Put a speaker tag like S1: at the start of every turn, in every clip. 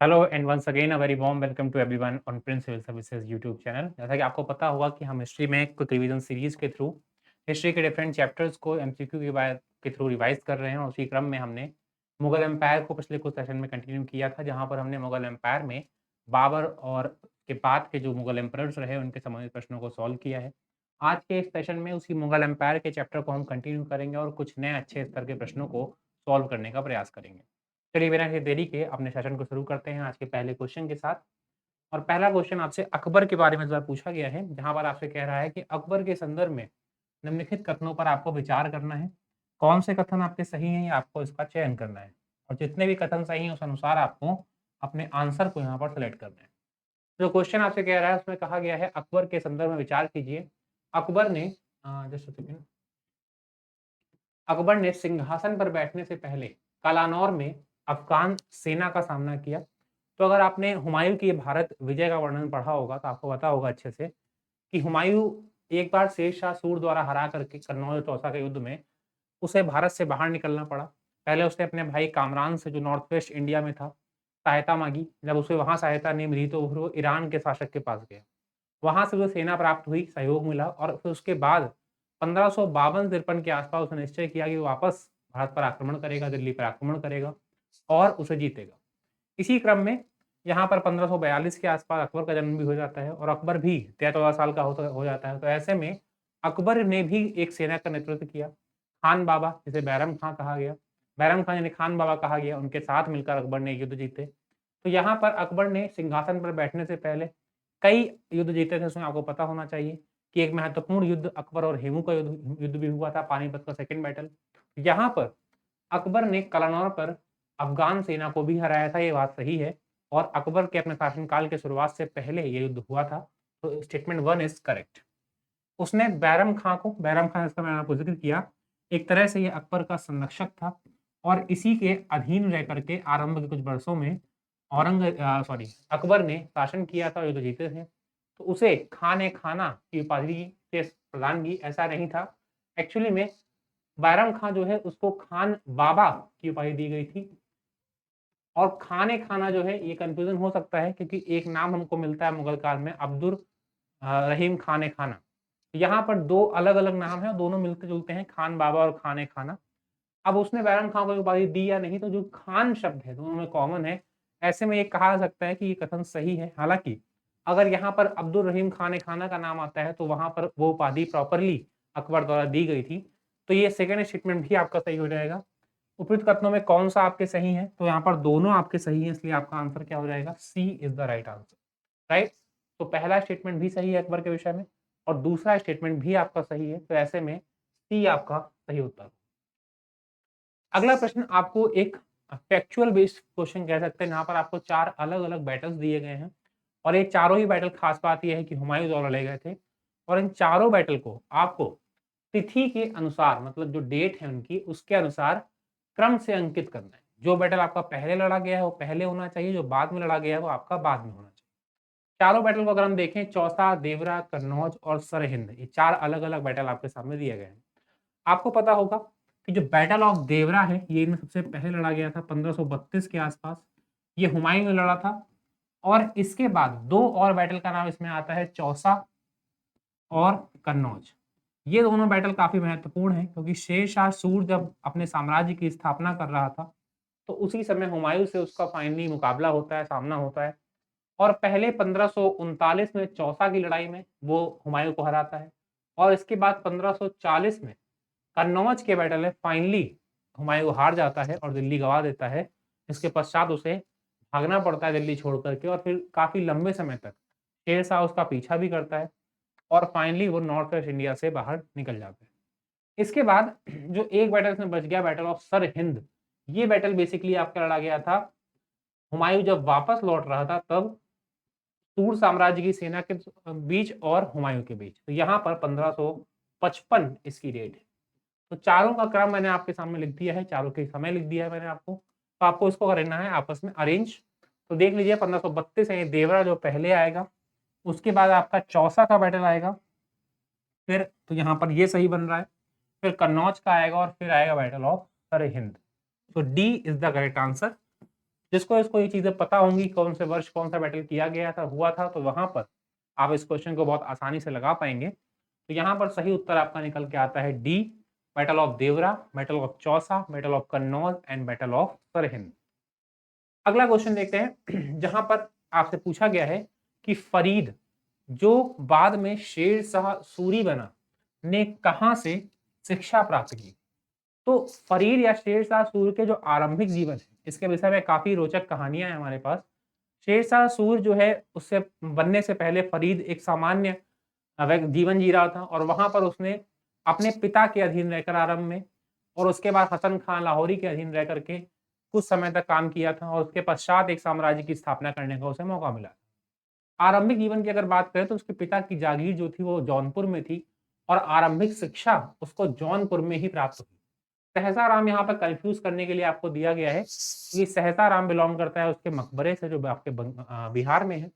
S1: Hello and once again a very warm welcome to everyone on Prince civil services YouTube channel. जैसा कि आपको पता होगा कि हम हिस्ट्री में क्विक रिवीजन सीरीज के थ्रू हिस्ट्री के डिफरेंट चैप्टर्स को एमसीक्यू के थ्रू रिवाइज कर रहे हैं और उसी क्रम में हमने मुगल एम्पायर को पिछले कुछ सेशन में कंटिन्यू किया था, जहां पर हमने मुगल एम्पायर में बाबर और के बाद के जो मुगल एम्परर्स रहे उनके संबंधित प्रश्नों को सॉल्व किया है। आज के इस सेशन में उसी मुगल एम्पायर के चैप्टर को हम कंटिन्यू करेंगे और कुछ नए अच्छे स्तर के प्रश्नों को सॉल्व करने का प्रयास करेंगे। चलिए बिना किसी देरी के अपने सेशन को शुरू करते हैं आज के पहले क्वेश्चन के साथ। और पहला क्वेश्चन आपसे अकबर के बारे में इस बार पूछा गया है, जहाँ पर आपसे कह रहा है कि अकबर के संदर्भ में निम्नलिखित कथनों पर आपको विचार करना है। कौन से कथन आपके सही हैं, या आपको इसका चयन करना है, और जितने भी कथन सही हैं उस अनुसार आपको अपने आंसर को यहाँ पर सेलेक्ट करना है। जो क्वेश्चन आपसे कह रहा है उसमें कहा गया है अकबर के संदर्भ में विचार कीजिए। अकबर ने जस्ट सेकंड अकबर ने सिंहासन पर बैठने से पहले कलानौर में अफ़गान सेना का सामना किया। तो अगर आपने हुमायूँ की भारत विजय का वर्णन पढ़ा होगा तो आपको पता होगा अच्छे से कि हुमायूँ एक बार शेर शाह सूर द्वारा हरा करके कन्नौज और चौसा के युद्ध में उसे भारत से बाहर निकलना पड़ा। पहले उसने अपने भाई कामरान से, जो नॉर्थ वेस्ट इंडिया में था, सहायता माँगी। जब उसे वहाँ सहायता नहीं मिली तो फिर वो ईरान के शासक के पास गया। वहाँ से उसे सेना प्राप्त हुई, सहयोग मिला और फिर उसके बाद 1552-53 के आस-पास उसने निश्चय किया कि वो वापस भारत पर आक्रमण करेगा, दिल्ली पर आक्रमण करेगा और उसे जीतेगा। इसी क्रम में यहाँ पर 1542 के आस-पास अकबर का जन्म भी हो जाता है और अकबर भी 13-14 साल का हो जाता है। तो ऐसे में अकबर ने भी एक सेना का नेतृत्व किया। खान बाबा, जिसे बैरम खां कहा गया, बैरम खां यानी खान बाबा कहा गया, उनके साथ मिलकर अकबर ने युद्ध जीते। तो यहाँ पर अकबर ने सिंहासन पर बैठने से पहले कई युद्ध जीते थे। उसमें आपको पता होना चाहिए कि एक महत्वपूर्ण युद्ध अकबर और हेमू का युद्ध युद्ध भी हुआ था, पानीपत का सेकंड बैटल। यहाँ पर अकबर ने कलानौर पर अफ़गान सेना को भी हराया था, ये बात सही है। और अकबर के अपने शासनकाल के शुरुआत से पहले ये युद्ध हुआ था। तो स्टेटमेंट 1 इज़ करेक्ट। उसने बैरम खां जिसका मैंने आपको ज़िक्र किया, एक तरह से ये अकबर का संरक्षक था और इसी के अधीन रह करके आरंभ के कुछ वर्षों में अकबर ने शासन किया था और युद्ध जीते थे। तो उसे खान-ए-खाना की उपाधि से प्रदान की, ऐसा नहीं था। एक्चुअली में बैरम खां जो है उसको खान बाबा की उपाधि दी गई थी। और खान-ए-खाना जो है ये कन्फ्यूज़न हो सकता है क्योंकि एक नाम हमको मिलता है मुगल काल में, रहीम खान-ए-खाना। यहाँ पर 2 अलग-अलग नाम हैं और दोनों मिलते-जुलते हैं, खान बाबा और खान-ए-खाना। अब उसने बैरम खां को उपाधि दी या नहीं, तो जो खान शब्द है दोनों में कॉमन है। ऐसे में ये कहा जा सकता है कि ये कथन सही है। हालाँकि अगर यहाँ पर अब्दुल रहीम खान-ए-खाना का नाम आता है तो वहाँ पर वो उपाधि प्रॉपरली अकबर द्वारा दी गई थी। तो ये सेकंड स्टेटमेंट भी आपका सही हो जाएगा। उपयुक्त कथनों में कौन-सा आपके सही है? तो यहाँ पर दोनों आपके सही हैं, इसलिए आपका आंसर क्या हो जाएगा? C is the right answer, right? तो पहला स्टेटमेंट भी सही है अकबर के विषय में और दूसरा स्टेटमेंट भी आपका सही है। तो ऐसे में सी आपका सही उत्तर। अगला प्रश्न आपको एक फैक्चुअल बेस्ड क्वेश्चन कह सकते हैं, जहाँ पर आपको 4 अलग-अलग बैटल्स दिए गए हैं और ये चारों ही बैटल खास बात ये है कि हुमायूँ द्वारा लड़े गए थे और इन चारों बैटल को आपको तिथि के अनुसार, मतलब जो डेट है उनकी, उसके अनुसार क्रम से अंकित करना है। जो बैटल आपका पहले लड़ा गया है वो पहले होना चाहिए, जो बाद में लड़ा गया है वो आपका बाद में होना चाहिए। चारों बैटल को अगर हम देखें, चौसा, देवरा, कन्नौज और सरहिंद, ये 4 अलग-अलग बैटल आपके सामने दिए गए हैं। आपको पता होगा कि जो बैटल ऑफ देवरा है, ये इनमें सबसे पहले लड़ा गया था 1532 के आसपास। ये हुमायूँ ने लड़ा था और इसके बाद 2 और बैटल का नाम इसमें आता है, चौसा और कन्नौज। ये दोनों बैटल काफ़ी महत्वपूर्ण हैं क्योंकि शेर शाह सूर जब अपने साम्राज्य की स्थापना कर रहा था, तो उसी समय हुमायूँ से उसका फाइनली मुकाबला होता है, सामना होता है। और पहले 1539 में चौसा की लड़ाई में वो हुमायूँ को हराता है और इसके बाद 1540 में कन्नौज के बैटल में फाइनली हुमायूँ हार जाता है और दिल्ली गँवा देता है। इसके पश्चात उसे भागना पड़ता है दिल्ली छोड़ कर के और फिर काफ़ी लंबे समय तक शेर शाह उसका पीछा भी करता है और फाइनली वो नॉर्थ वेस्ट इंडिया से बाहर निकल जाते हैं। इसके बाद जो एक बैटल इसमें बच गया, बैटल ऑफ सरहिंद, ये बैटल बेसिकली आपका लड़ा गया था हुमायूँ जब वापस लौट रहा था, तब सूर साम्राज्य की सेना के बीच और हुमायूँ के बीच। तो यहाँ पर 1555 इसकी डेट है। तो चारों का क्रम मैंने आपके सामने लिख दिया है, चारों के समय लिख दिया है मैंने आपको। तो आपको इसको करना है आपस में अरेंज। तो देख लीजिए 1532 है, ये देवरा जो पहले आएगा, उसके बाद आपका चौसा का बैटल आएगा, फिर तो यहाँ पर ये सही बन रहा है, फिर कन्नौज का आएगा और फिर आएगा बैटल ऑफ सरहिंद। तो D is the correct answer. जिसको इसको ये चीज़ें पता होंगी, कौन से वर्ष कौन सा बैटल किया गया था, हुआ था, तो वहाँ पर आप इस क्वेश्चन को बहुत आसानी से लगा पाएँगे। तो यहाँ पर सही उत्तर आपका निकल के आता है D, battle of Deora, battle of Chausa, battle of Kannauj and battle of Sirhind. अगला क्वेश्चन देखते हैं जहाँ पर आपसे पूछा गया है कि फरीद जो बाद में शेर शाह सूरी बना ने कहाँ से शिक्षा प्राप्त की। तो फरीद या शेर शाह सूरी के जो आरंभिक जीवन है इसके विषय में काफी रोचक कहानियां हैं हमारे पास। शेर शाह सूर जो है उससे बनने से पहले फरीद एक सामान्य जीवन जी रहा था और वहां पर उसने अपने पिता के अधीन रहकर आरंभ में और उसके बाद हसन खान लाहौरी के अधीन रह करके कुछ समय तक काम किया था और उसके पश्चात एक साम्राज्य की स्थापना करने का उसे मौका मिला। आरंभिक जीवन की अगर बात करें तो उसके पिता की जागीर जो थी वो जौनपुर में थी और आरंभिक शिक्षा उसको जौनपुर में ही प्राप्त हुई। सहसा राम यहाँ पर कंफ्यूज करने के लिए आपको दिया गया है कि सहसा राम बिलोंग करता है उसके मकबरे से जो आपके बिहार में है।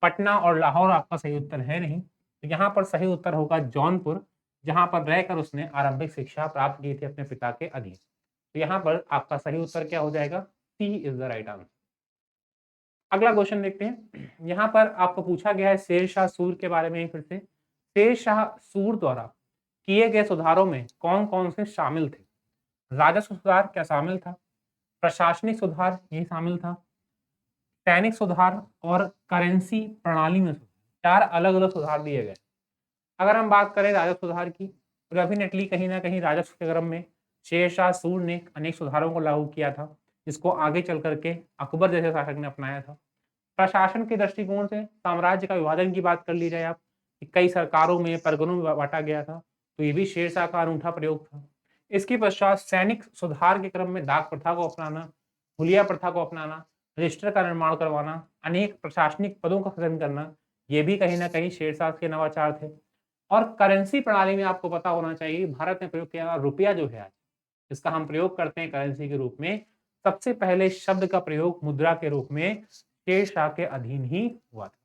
S1: पटना और लाहौर आपका सही उत्तर है नहीं, तो यहाँ पर सही उत्तर होगा जौनपुर, जहाँ पर रहकर उसने आरंभिक शिक्षा प्राप्त की थी अपने पिता के अधीन। तो यहाँ पर आपका सही उत्तर क्या हो जाएगा? सी इज द राइट आंसर। अगला क्वेश्चन देखते हैं। यहाँ पर आपको पूछा गया है शेर शाह सूर के बारे में फिर से। शेर शाह सूर द्वारा किए गए सुधारों में कौन कौन से शामिल थे? राजस्व सुधार क्या शामिल था? प्रशासनिक सुधार ये शामिल था, सैनिक सुधार और करेंसी प्रणाली में सुधार। चार अलग अलग सुधार दिए गए। अगर हम बात करें राजस्व सुधार की तो डेफिनेटली कहीं ना कहीं राजस्व के क्रम में शेर शाह सूर ने अनेक सुधारों को लागू किया था जिसको आगे चल करके अकबर जैसे शासक ने अपनाया था। प्रशासन के दृष्टिकोण से साम्राज्य का विभाजन की बात कर ली जाए आप कि कई सरकारों में परगनों में बांटा गया था, तो ये भी शेरशाह का अनूठा प्रयोग था। इसके पश्चात सैनिक सुधार के क्रम में डाक प्रथा को अपनाना, हुलिया प्रथा को अपनाना, रजिस्टर का निर्माण करवाना, अनेक प्रशासनिक पदों का सृजन करना, ये भी कहीं ना कहीं शेरशाह के नवाचार थे। और करेंसी प्रणाली में आपको पता होना चाहिए भारत में प्रयोग किया रुपया जो है आज इसका हम प्रयोग करते हैं करेंसी के रूप में, सबसे पहले शब्द का प्रयोग मुद्रा के रूप में शेरशाह के अधीन ही हुआ था।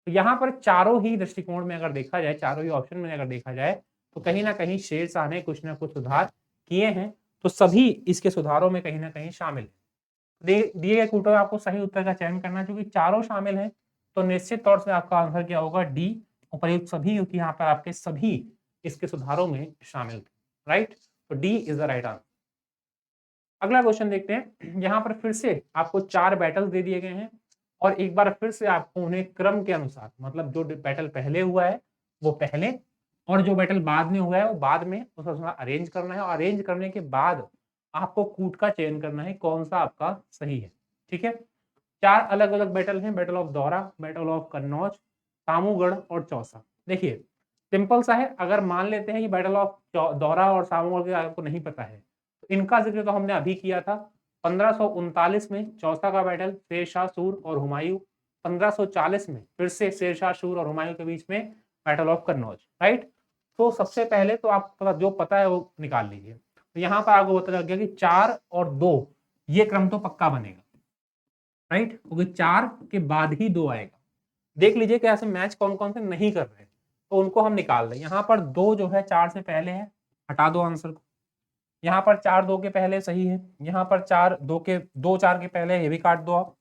S1: तो यहाँ पर चारों ही दृष्टिकोण में अगर देखा जाए, चारों ही ऑप्शन में अगर देखा जाए तो कहीं ना कहीं शेरशाह ने कुछ ना कुछ सुधार किए हैं, तो सभी इसके सुधारों में कहीं ना कहीं शामिल है। दिए गए कूटों में आपको सही उत्तर का चयन करना, क्योंकि चारों शामिल हैं तो निश्चित तौर से आपका आंसर क्या होगा? डी, उपयुक्त सभी, क्योंकि यहाँ पर आपके सभी इसके सुधारों में शामिल थे। राइट, तो D is the right answer. अगला क्वेश्चन देखते हैं। यहाँ पर फिर से आपको चार बैटल्स दे दिए गए हैं और एक बार फिर से आपको उन्हें क्रम के अनुसार, मतलब जो बैटल पहले हुआ है वो पहले और जो बैटल बाद में हुआ है वो बाद में, उसका अरेंज करना है और अरेंज करने के बाद आपको कूट का चयन करना है कौन सा आपका सही है। ठीक है, चार अलग अलग बैटल हैं, बैटल ऑफ दौरा, बैटल ऑफ कन्नौज, सामूगढ़ और चौसा। देखिए सिंपल सा है, अगर मान लेते हैं कि बैटल ऑफ दौरा और सामूगढ़ के आपको नहीं पता है तो इनका जिक्र तो हमने अभी किया था 1539 में चौसा का बैटल शेर शाह सूर और हुमायूं, 1540 में फिर से शेर शाह सूर और हुमायूं के बीच में बैटल ऑफ कन्नौज। राइट, तो सबसे पहले तो आपको जो पता है वो निकाल लीजिए। तो यहाँ पर आपको पता लग गया कि 4 और 2 ये क्रम तो पक्का बनेगा। राइट, क्योंकि 4 के बाद ही 2 आएगा। देख लीजिए कि ऐसे मैच कौन कौन से नहीं कर रहे हैं तो उनको हम निकाल दें। यहाँ पर 2 जो है 4 से पहले है, हटा दो आंसर को। यहाँ पर 4 2 के पहले सही है, यहाँ पर 4 2 के 2 4 के पहले ये भी काट दो आप,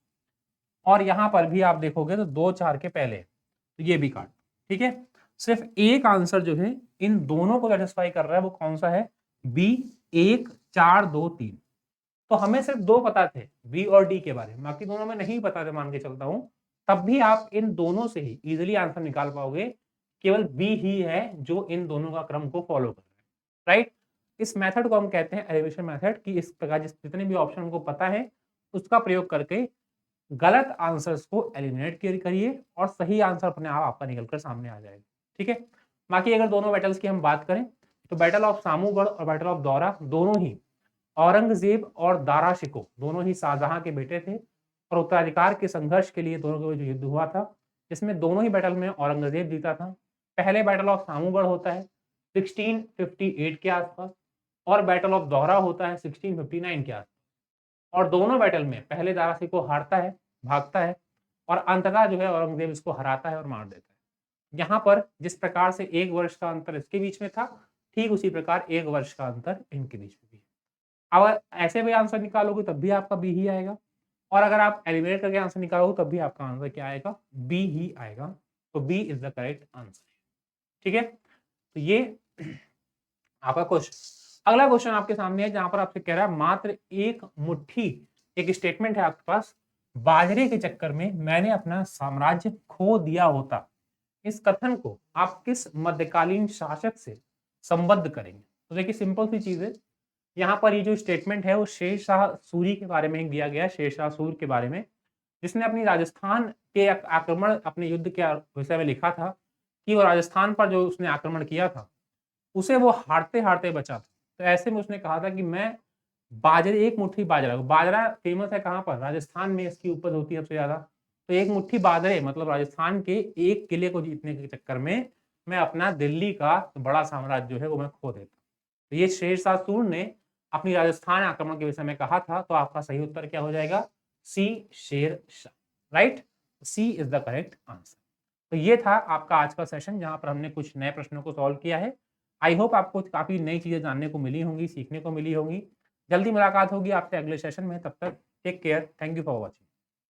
S1: और यहाँ पर भी आप देखोगे तो 2 4 के पहले तो ये भी काट। ठीक है, सिर्फ एक आंसर जो है इन दोनों को सेटिस्फाई कर रहा है, वो कौन सा है? बी, 1 4 2 3। तो हमें सिर्फ 2 पता थे बी और डी के बारे में, बाकी दोनों में नहीं पता थे मान के चलता हूं, तब भी आप इन दोनों से ही इजीली आंसर निकाल पाओगे। केवल बी ही है जो इन दोनों का क्रम को फॉलो कर रहा है। राइट, इस मेथड को हम कहते हैं एलिमिनेशन मेथड, कि इस प्रकार जितने भी ऑप्शन हमको पता है उसका प्रयोग करके गलत आंसर्स को एलिमिनेट करिए और सही आंसर अपने आप आपका निकलकर सामने आ जाएगा। ठीक है, बाकी अगर दोनों बैटल्स की हम बात करें तो बैटल ऑफ सामूगढ़ और बैटल ऑफ दौरा दोनों ही औरंगजेब और दारा शिकोह दोनों ही शाहजहां के बेटे थे और उत्तराधिकार के संघर्ष के लिए दोनों का जो युद्ध हुआ था, जिसमें दोनों ही बैटल में औरंगजेब जीता था। पहले बैटल ऑफ सामूगढ़ होता है 1658 के आसपास और बैटल ऑफ दोहरा होता है 1659 के आसपास, और दोनों बैटल में पहले दारा शिकोह हारता है, भागता है और अंततः जो है औरंगजेब इसको हराता है और मार देता है। यहाँ पर जिस प्रकार से 1 वर्ष का अंतर इसके बीच में था, ठीक उसी प्रकार 1 वर्ष का अंतर इनके बीच में भी है। अब ऐसे भी आंसर निकालोगे तब भी आपका बी ही आएगा। और अगर आप एलिमिनेट करके आंसर निकालोगे तब भी आपका आंसर क्या आएगा, बी ही आएगा। तो B is the correct answer. ठीक है, तो ये आपका क्वेश्चन। अगला क्वेश्चन आपके सामने है जहां पर आपसे कह रहा है मात्र एक मुट्ठी, एक स्टेटमेंट है आपके पास, बाजरे के चक्कर में मैंने अपना साम्राज्य खो दिया होता। इस कथन को आप किस मध्यकालीन शासक से संबद्ध करेंगे? तो देखिए सिंपल सी चीज है, यहाँ पर ये जो स्टेटमेंट है वो शेरशाह सूरी के बारे में दिया गया है, शेरशाह सूर के बारे में, जिसने अपनी राजस्थान के आक्रमण, अपने युद्ध के विषय में लिखा था कि वो राजस्थान पर जो उसने आक्रमण किया था उसे वो हारते हारते बचा था। तो ऐसे में उसने कहा था कि मैं बाजरे, एक मुट्ठी बाजरा, बाजरा फेमस है कहाँ पर, राजस्थान में इसकी उपज होती है सबसे ज्यादा। तो एक मुट्ठी बाजरे मतलब राजस्थान के एक किले को जीतने के चक्कर में मैं अपना दिल्ली का बड़ा साम्राज्य जो है वो मैं खो देता। तो ये शेरशाह सूर ने अपनी राजस्थान आक्रमण के विषय में कहा था। तो आपका सही उत्तर क्या हो जाएगा, C, Shershah. Right, C is the correct answer. तो ये था आपका आज का सेशन जहां पर हमने कुछ नए प्रश्नों को सॉल्व किया है। आई होप आपको काफी नई चीजें जानने को मिली होंगी, सीखने को मिली होंगी। जल्दी मुलाकात होगी आपसे अगले सेशन में, तब तक take care, thank you for watching.